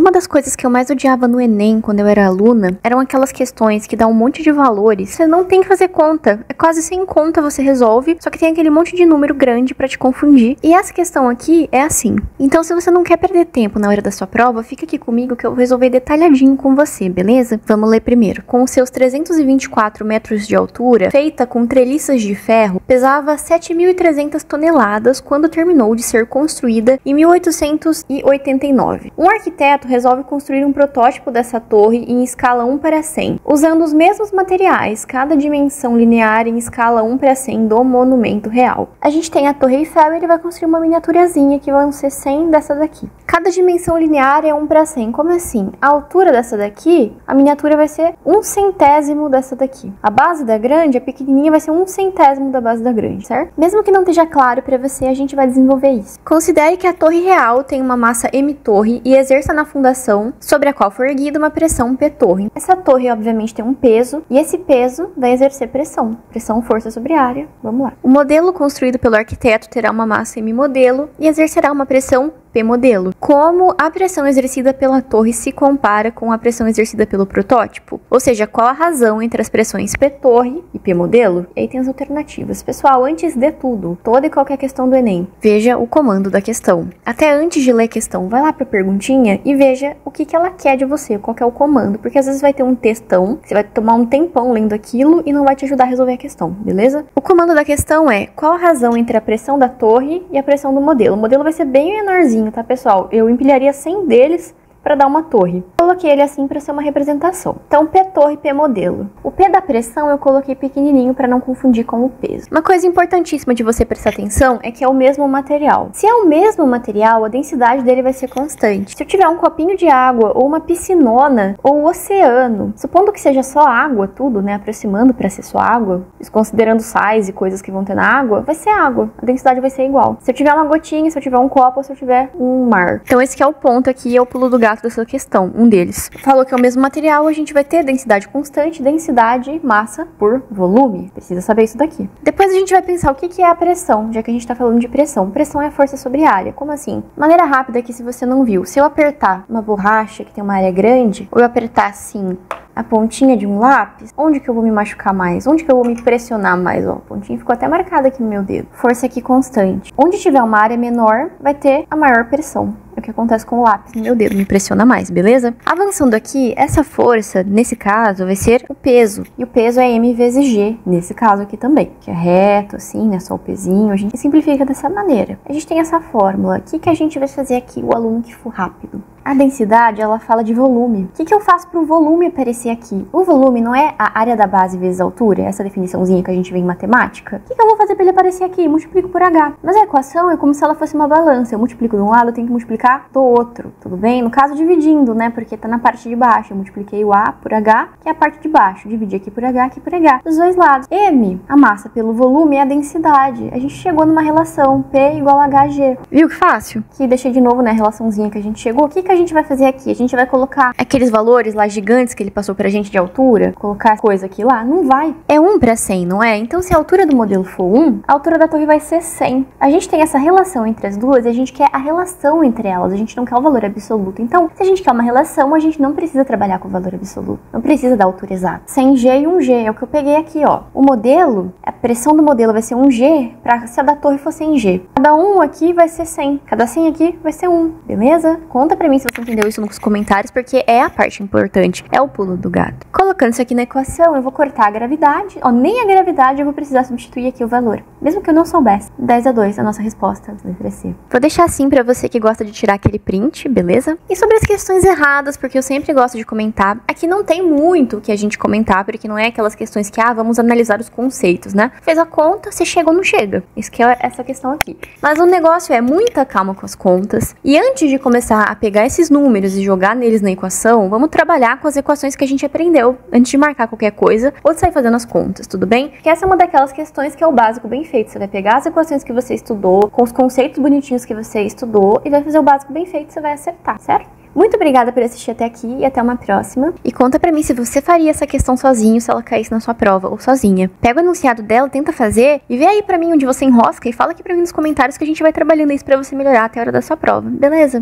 Uma das coisas que eu mais odiava no Enem, quando eu era aluna, eram aquelas questões que dão um monte de valores. Você não tem que fazer conta. É quase sem conta você resolve, só que tem aquele monte de número grande pra te confundir. E essa questão aqui é assim. Então, se você não quer perder tempo na hora da sua prova, fica aqui comigo que eu vou resolver detalhadinho com você, beleza? Vamos ler primeiro. Com os seus 324 metros de altura, feita com treliças de ferro, pesava 7.300 toneladas quando terminou de ser construída em 1889. Um arquiteto resolve construir um protótipo dessa torre em escala 1:100, usando os mesmos materiais, cada dimensão linear em escala 1:100 do monumento real. A gente tem a Torre Eiffel e ele vai construir uma miniaturazinha que vão ser 100 dessa daqui. Cada dimensão linear é 1:100. Como assim? A altura dessa daqui, a miniatura vai ser 1/100º dessa daqui. A base da grande, a pequenininha, vai ser 1/100º da base da grande, certo? Mesmo que não esteja claro para você, a gente vai desenvolver isso. Considere que a torre real tem uma massa m-torre e exerça na fundação sobre a qual for erguida uma pressão p-torre. Essa torre, obviamente, tem um peso e esse peso vai exercer pressão. Pressão, força sobre área. Vamos lá. O modelo construído pelo arquiteto terá uma massa m-modelo e exercerá uma pressão P-modelo. Como a pressão exercida pela torre se compara com a pressão exercida pelo protótipo? Ou seja, qual a razão entre as pressões P-torre e P-modelo? E aí tem as alternativas. Pessoal, antes de tudo, toda e qualquer questão do Enem, veja o comando da questão. Até antes de ler a questão, vai lá para a perguntinha e veja o que ela quer de você, qual que é o comando, porque às vezes vai ter um textão, você vai tomar um tempão lendo aquilo e não vai te ajudar a resolver a questão, beleza? O comando da questão é: qual a razão entre a pressão da torre e a pressão do modelo? O modelo vai ser bem menorzinho, tá, pessoal? Eu empilharia 100 deles para dar uma torre. Coloquei ele assim para ser uma representação. Então, P-torre, P-modelo. O P da pressão eu coloquei pequenininho para não confundir com o peso. Uma coisa importantíssima de você prestar atenção é que é o mesmo material. Se é o mesmo material, a densidade dele vai ser constante. Se eu tiver um copinho de água, ou uma piscinona, ou um oceano, supondo que seja só água, tudo, né, aproximando para ser só água, considerando sais e coisas que vão ter na água, vai ser água. A densidade vai ser igual. Se eu tiver uma gotinha, se eu tiver um copo, ou se eu tiver um mar. Então, esse que é o ponto aqui, é o pulo do gato dessa questão, um deles. Falou que é o mesmo material, a gente vai ter densidade constante, densidade, massa por volume. Precisa saber isso daqui. Depois a gente vai pensar o que é a pressão, já que a gente tá falando de pressão. Pressão é a força sobre área. Como assim? Maneira rápida aqui, se você não viu. Se eu apertar uma borracha que tem uma área grande, ou eu apertar assim a pontinha de um lápis, onde que eu vou me machucar mais? Onde que eu vou me pressionar mais? Ó, a pontinha ficou até marcada aqui no meu dedo. Força aqui constante. Onde tiver uma área menor, vai ter a maior pressão. É o que acontece com o lápis no meu dedo, me pressiona mais, beleza? Avançando aqui, essa força, nesse caso, vai ser o peso. E o peso é M vezes G, nesse caso aqui também. Que é reto, assim, né? Só o pezinho. A gente simplifica dessa maneira. A gente tem essa fórmula. O que a gente vai fazer aqui, o aluno que for rápido? A densidade, ela fala de volume. O que eu faço para o volume aparecer aqui? O volume não é a área da base vezes a altura? Essa definiçãozinha que a gente vê em matemática? O que eu vou fazer para ele aparecer aqui? Multiplico por H. Mas a equação é como se ela fosse uma balança. Eu multiplico de um lado, eu tenho que multiplicar do outro. Tudo bem? No caso, dividindo, né? Porque tá na parte de baixo. Eu multipliquei o A por H, que é a parte de baixo. Dividi aqui por H, aqui por H. Dos dois lados. M, a massa pelo volume, é a densidade. A gente chegou numa relação P igual a HG. Viu que fácil? Aqui deixei de novo, né, a relaçãozinha que a gente chegou. O que a gente vai fazer aqui? A gente vai colocar aqueles valores lá gigantes que ele passou pra gente de altura, colocar coisa aqui lá? Não vai. É 1/100, não é? Então, se a altura do modelo for 1, a altura da torre vai ser 100. A gente tem essa relação entre as duas e a gente quer a relação entre elas. A gente não quer o valor absoluto. Então, se a gente quer uma relação, a gente não precisa trabalhar com o valor absoluto. Não precisa da altura exata. 100G e 1G. É o que eu peguei aqui, ó. O modelo, a pressão do modelo vai ser 1G se a da torre for 100G. Cada 1 aqui vai ser 100. Cada 100 aqui vai ser 1. Beleza? Conta pra mim se você entendeu isso nos comentários, porque é a parte importante, é o pulo do gato. Colocando isso aqui na equação, eu vou cortar a gravidade, ó, nem a gravidade eu vou precisar substituir aqui o valor, mesmo que eu não soubesse. 10/2, a nossa resposta, letra C. Vou deixar assim pra você que gosta de tirar aquele print, beleza? E sobre as questões erradas, porque eu sempre gosto de comentar, aqui não tem muito que a gente comentar, porque não é aquelas questões que, vamos analisar os conceitos, né? Fez a conta, se chega ou não chega. Isso que é essa questão aqui. Mas o negócio é muita calma com as contas, e antes de começar a pegar esses números e jogar neles na equação, vamos trabalhar com as equações que a gente aprendeu antes de marcar qualquer coisa ou de sair fazendo as contas, tudo bem? Porque essa é uma daquelas questões que é o básico bem feito. Você vai pegar as equações que você estudou, com os conceitos bonitinhos que você estudou e vai fazer o básico bem feito, você vai acertar, certo? Muito obrigada por assistir até aqui e até uma próxima. E conta pra mim se você faria essa questão sozinho, se ela caísse na sua prova, ou sozinha. Pega o enunciado dela, tenta fazer e vê aí pra mim onde você enrosca e fala aqui pra mim nos comentários que a gente vai trabalhando isso pra você melhorar até a hora da sua prova, beleza?